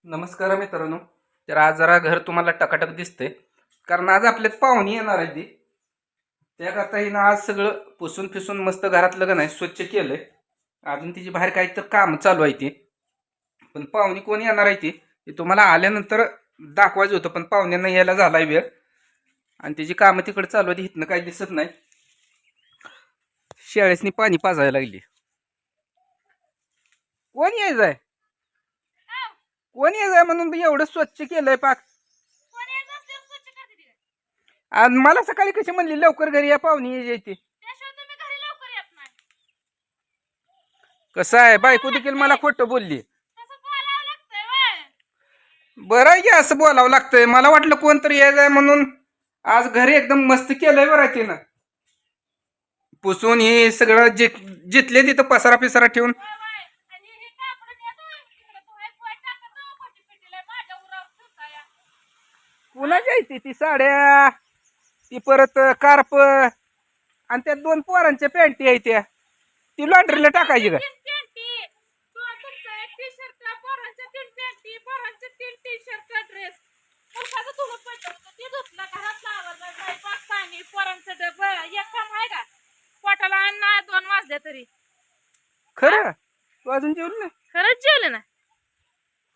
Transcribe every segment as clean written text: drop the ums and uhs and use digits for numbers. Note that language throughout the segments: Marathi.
नमस्कार मित्रांनो. तर आज जरा घर तुम्हाला टकाटक दिसते कारण आज आपल्यात पाहुणी येणार आहे ती. त्याकरता हिनं आज सगळं पुसून फिसून मस्त घरातलं का नाही स्वच्छ केलंय. अजून तिची बाहेर काही तर काम चालू आहे ती. पण पाहुणी कोण येणार आहे ती ते तुम्हाला आल्यानंतर दाखवायचं होतं, पण पाहुण्यांना यायला झालाय वेळ आणि तिची कामं तिकडे चालू आहे. इथनं काही दिसत नाही. शेळ्यासनी पाणी पाजायला लागली. कोण यायचंय? कोण यायचंय म्हणून एवढं स्वच्छ केलंय पाक. आणि मला सकाळी कशी म्हणली लवकर घरी या पाहुणी यायची. कसं आहे, बायको देखील मला खोटं बोलली. बरं आहे की असं बोलावं लागतंय. मला वाटलं कोणतरी यायचंय म्हणून आज घरी एकदम मस्त केलंय बरं आहे तिनं. पुसून हे सगळं जिथले तिथं पसारा पिसारा ठेवून. कुणाची आहे ती साड्या, ती परत कार्प आणि त्या दोन पोरांच्या पॅन्टी आहे त्या, ती लॉन्ड्रीला टाकायची का? तरी खरं तू अजून जेवली नाही? खरंच जेवले ना.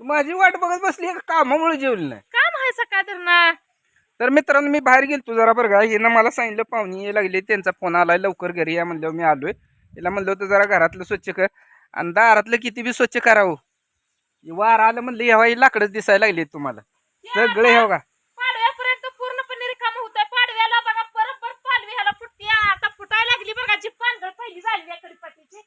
तू माझी वाट बघत बसली का कामामुळे जेवली नाही? काम आहे सकाळ तर ना. तर मित्रांनो, मी बाहेर गेलतो जरा बरं का. हिनं मला सांगितलं पाहुणी यायला लागली, त्यांचा फोन आलाय लवकर घरी या म्हणल्यावर मी आलोय. तिला म्हणलं होतं जरा घरातलं स्वच्छ कर आणि दारातलं किती बी स्वच्छ करावं. वार आलं म्हणलं ह्यावा ही लाकडच दिसायला लागली तुम्हाला सगळे. हे का पाडव्यापर्यंत पूर्णपणे रिकाम होत. पाडव्याला बघा बरोबर पालवी ह्याला फुटते. आता फुटायला लागली बघा. जी पांढर पहिली झाली या कडीपत्त्याची.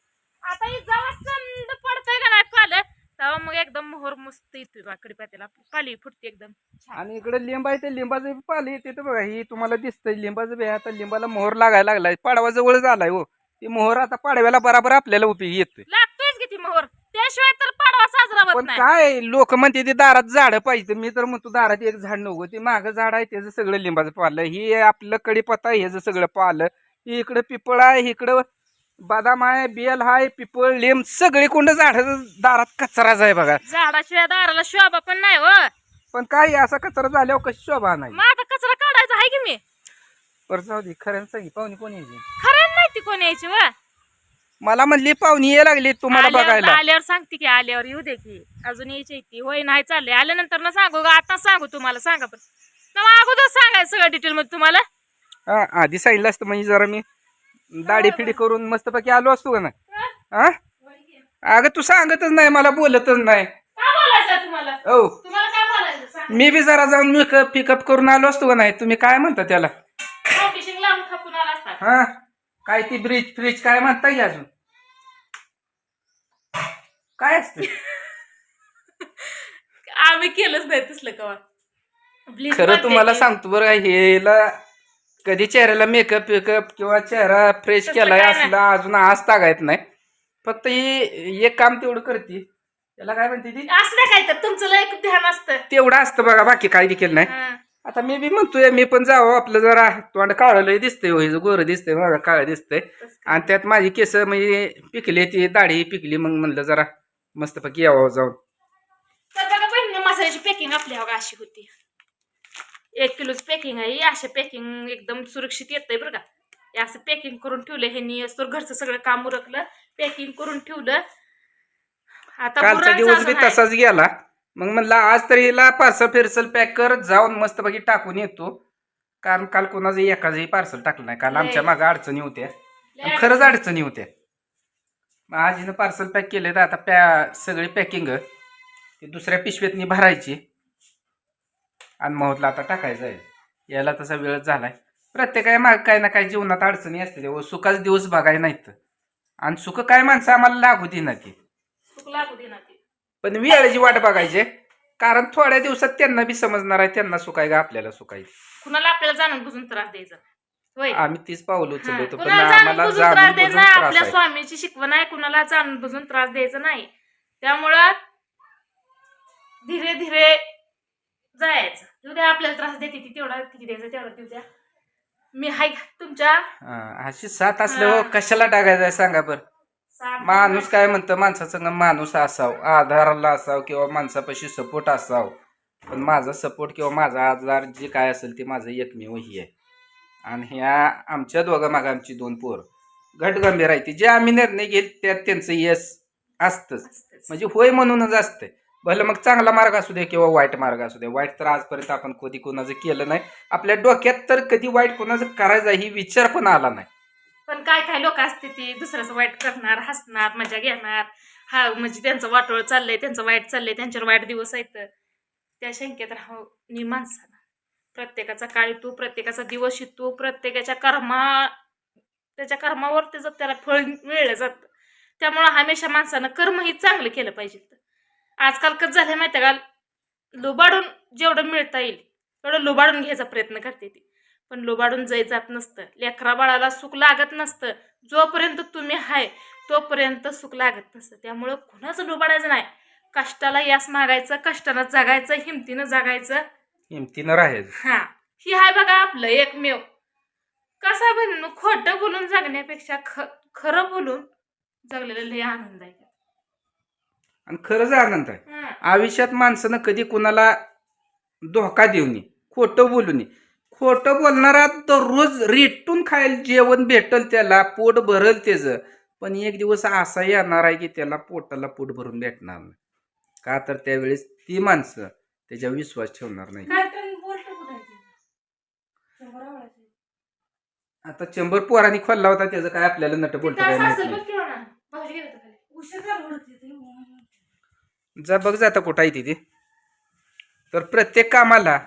आता ही जेव्हा संद पडतंय का नाही पाल, तेव्हा मग एकदम मोहर मस्त येतोय बा कडीपत्त्याला. पालवी फुटते एकदम छान. आणि इकडे लिंब आहे, ते लिंबाचं पाले येते तर बघा. ही तुम्हाला दिसतंय लिंबाचं बी. आता लिंबाला मोहर लागायला लागलाय. पाडवा जवळ झालाय हो. ती मोहर आता पाडव्याला बराबर आपल्याला उपयोगी येतोय. लागतोयच किती मोहर, त्याशिवाय तर पाडवा साजरा होत पण नाही. काय लोक म्हणते ते दारात झाड पाहिजे. मी तर म्हणतो दारात एक झाड नको. ते मागं झाड आहे त्याचं सगळं लिंबाचं पालं. ही आपलं कडीपत्ता आहे ह्याचं सगळं पालं. इकडे पिपळ आहे, इकडं बदाम आहे, बेल आहे, पिपळ लिंब सगळी कोंड झाडाचं दारात कचराच आहे बघा. झाडाशिवाय दाराला शोभा पण नाही हो. पण काय असा कचरा झाल्यावर कशी शोभा नाही. मग आता कचरा काढायचा आहे की मी. परत जाऊ दे. खऱ्यानं सांगी पाहुणी कोण यायची? खरं नाही ती कोण यायची व. मला म्हणली पाहुणी यायला लागली तुम्हाला बघायला. आल्यावर सांगते की, आल्यावर येऊ दे की. अजून यायची ती होय नाही चालले. आल्यानंतर ना सांगू का आता सांगू तुम्हाला? सांगा पण अगोदर सांगायचं सगळं डिटेल मध्ये तुम्हाला. हा आधी सांगितलं असतं म्हणजे जरा मी दाढी फिडी करून मस्तपैकी आलो असतो का ना. हा अगं तू सांगतच नाही, मला बोलतच नाही. काय बोलायचं तुम्हाला? हो तुम्हाला काय बोलायचं सांगा. मी बी जरा जाऊन मेकअप पिकअप करून आलो असतो का नाही. तुम्ही काय म्हणता त्याला? फाउंडेशन लावून थापून आला असता. हा काय ती ब्रिज फ्रीज काय म्हणता की अजून काय असतं? आम्ही केलंच नाही तसलं कवा. खरं तुम्हाला सांगतो बरं का, हेला कधी चेहऱ्याला मेकअप पिकअप किंवा चेहरा फ्रेश तसलं केलाय काय नाही. असला अजून आज तागायत नाही. फक्त ही एक काम तेवढं करते. त्याला काय म्हणते ती? असलं काय तर तुमचं लय ध्यान असतं. तेवढं असतं बघा, बाकी काही देखील नाही. हा. आता मी बी म्हणतोय मी पण जावं आपलं जरा तोंड काळलंय दिसतंय हो. हिचं गोरं दिसतंय, माझं काळं दिसतंय आणि त्यात माझी केस म्हणजे पिकली, ती दाढी पिकली. मग म्हणलं जरा मस्तपैकी यावं जाऊन. तर बघा बहिणी, मसाल्याची पॅकिंग आपल्या बघा अशी होती. 1 किलोच पॅकिंग आहे. असे पॅकिंग एकदम सुरक्षित येतंय बरं का. हे असं पॅकिंग करून ठेवलं ह्यांनी. असं घरचं सगळं काम उरकलं, पॅकिंग करून ठेवलं. आता कालचा गुरांचं दिवस बी अजून आहे. तसाच गेला. मग म्हणलं आज तरी हिला पार्सल फिरसल पॅक कर, जाऊन मस्तपैकी टाकून येतो. कारण काल कोणाचं एकाचंही पार्सल टाकलं नाही. काल आमच्या मागं अडचणी होत्या आणि खरंच अडचणी होत्या. मग आज हिनं पार्सल पॅक केले तर आता सगळी पॅकिंग ती दुसऱ्या पिशवीतनी भरायची आणि महत्ला आता टाकायचं आहे. यायला तसा वेळच झालाय. प्रत्येकाच्या माग काय ना काय जीवनात अडचणी असते. सुखाच दिवस बघाय नाहीत आणि सुख काय माणसं आम्हाला लागू दे ना ती. चूक लागू दे ना ती. पण वेळेची वाट बघायची. कारण थोड्या दिवसात त्यांना बी समजणार आहे त्यांना सुखाय का आपल्याला सुखाय. कुणाला आपल्याला जाणून बुजून त्रास द्यायचा होय. आम्ही तीच पाऊल उचललो होतो. पण कुणाला जाणून आम्हाला बुजून जाणून त्रास बुजून द्यायचा नाही. त्रास आपल्या आहे. स्वामीची शिकवण आहे. कुणाला जाणून बुजून त्रास द्यायचा नाही. त्यामुळं धीरे धीरे जायचं. उद्या आपल्याला त्रास देते ती तेवढा किती द्यायचा तेवढा देऊ द्या. मी हाय तुमच्या अशी साथ असल्यावर कशाला टाकायचं सांगा बरं. माणूस काय म्हणतं माणसाचं माणूस असाव, आधाराला असाव किंवा माणसापाशी सपोर्ट असाव. पण माझा सपोर्ट किंवा माझा आधार जे काय असेल ते माझं एकमेव ही आहे. आणि ह्या आमच्या दोघं मागं आमची 2 पोर घटगंभीर आहे ती जे आम्ही निर्णय घेईल त्यात त्यांचं यश असतंच. म्हणजे होय म्हणूनच असतंय. भलं मग चांगला मार्ग असू दे किंवा वाईट मार्ग असू दे. वाईट तर आजपर्यंत आपण कधी कोणाचं केलं नाही. आपल्या डोक्यात तर कधी वाईट कोणाचं करायचा ही विचार पण आला नाही. पण काय काय लोक असते ती दुसऱ्याचं वाईट करणार, हसणार, मजा घेणार. हा म्हणजे त्यांचं वाटोळ चाललंय, त्यांचं वाईट चाललंय, त्यांच्यावर वाईट दिवस आहेत. त्या शंकेत राहू नि माणसाला. प्रत्येकाचा काळ येतो, प्रत्येकाचा दिवस येतो, प्रत्येकाच्या त्याच्या कर्मावर त्याला फळ मिळलं जातं. त्यामुळं हमेशा माणसानं कर्म ही चांगलं केलं पाहिजे. आजकाल कसं झालं माहिती का, लुबाडून जेवढं मिळता येईल तेवढं लुबाडून घ्यायचा प्रयत्न करते ती. पण लुबाडून जात नसतं. लेकरा बाळाला सुख लागत नसतं. जोपर्यंत तुम्ही हाय तोपर्यंत सुख लागत नसतं. त्यामुळं कुणाचं लुबाडायचं नाही. कष्टाला यास मागायचं, कष्टानं जगायचं, हिमतीनं जगायचं, हिमतीनं राहायचं. हा ही हाय बघा आपलं एकमेव. कसा बहिण खोटं बोलून जगण्यापेक्षा खरं बोलून जगलेलं लय आनंद आहे. आणि खरंच आनंद आहे. आयुष्यात माणसानं कधी कुणाला धोका देऊ नये, खोटं बोलू नये. खोटं बोलणारा दररोज रेटून खायला जेवण भेटल त्याला, पोट भरल त्याचं. पण एक दिवस असा येणार आहे की त्याला पोटाला पोट भरून भेटणार नाही. का तर त्यावेळेस ती माणसं त्याच्यावर विश्वास ठेवणार नाही. आता 100 पोरांनी खोलला होता त्याचं काय आपल्याला नट बोलत काय माहिती नाही. जा बघ जाता कुठं आहे तिथे. तर प्रत्येक कामाला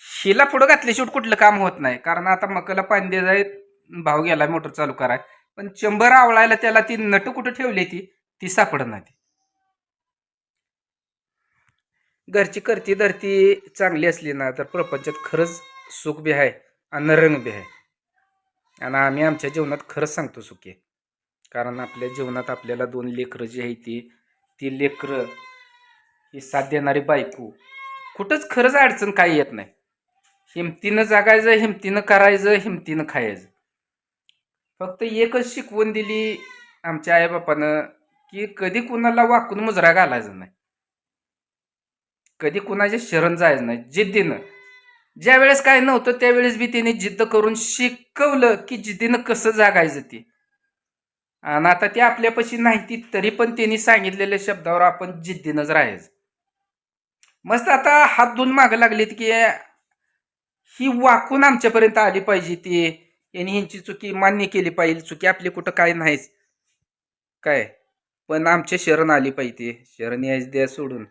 शिला पुढं घातली शेवट कुठलं काम होत नाही. कारण आता मकाला पाणी दे जाय, भाव गेलाय मोटर चालू कराय. पण 100 आवळायला त्याला ती नट कुठं ठेवली ती सापडत नाही. घरची करती धरती चांगली असली ना तर प्रपंचात खरंच सुख बी आहे आणि रंग बी आहे. आणि आम्ही आमच्या जीवनात खरंच सांगतो सुखी आहे. कारण आपल्या जीवनात आपल्याला 2 लेकरं जी आहे ती लेकरं ही साथ देणारी बायको, कुठंच खरंच अडचण काही येत नाही. हिमतीनं जगायचं, हिमतीनं करायचं, हिमतीनं खायचं. फक्त एकच शिकवण दिली आमच्या आईबापानं की कधी कुणाला वाकून मुजरा घालायचा नाही, कधी कुणाच्या शरण जायचं नाही. जिद्दीनं ज्या वेळेस काय नव्हतं त्यावेळेस बी त्याने जिद्द करून शिकवलं की जिद्दीनं कसं जागायचं ते. आणि आता ते आपल्यापाशी नाही ती तरी पण त्यांनी सांगितलेल्या शब्दावर आपण जिद्दीनंच राहायचं. मस्त आता हात धुवून मागं लागलीत की ही वाकून आमच्यापर्यंत आली पाहिजे. ती यांनी ह्यांची चुकी मान्य केली पाहिजे. चुकी आपली कुठं काय नाहीच काय, पण आमच्या शरण आली पाहिजे. शरण यायच द्या सोडून.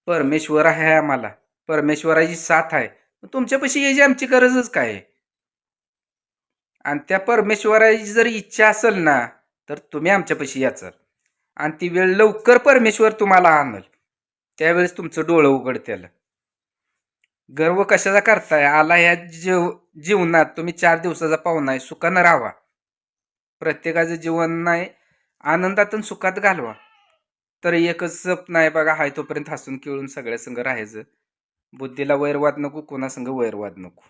परमेश्वर आहे आम्हाला, परमेश्वराची साथ आहे. तुमच्यापाशी यायची आमची गरजच काय आहे. आणि त्या परमेश्वराची जर इच्छा असेल ना तर तुम्ही आमच्यापाशी याचाल. आणि ती वेळ लवकर परमेश्वर तुम्हाला आणल. त्यावेळेस तुमचं डोळं उघडतेल. गर्व कशाचा करताय? आला ह्या जीवनात तुम्ही 4 दिवसाचा पाहुणा आहे. सुखानं राहावा. प्रत्येकाचं जीवन नाही आनंदात आणि सुखात घालवा. तर एकच स्वप्न आहे बघा, हाय तोपर्यंत हसून खेळून सगळ्या संग राहायचं. बुद्धीला वैरवाद नको, कोणा संग वैरवाद नको.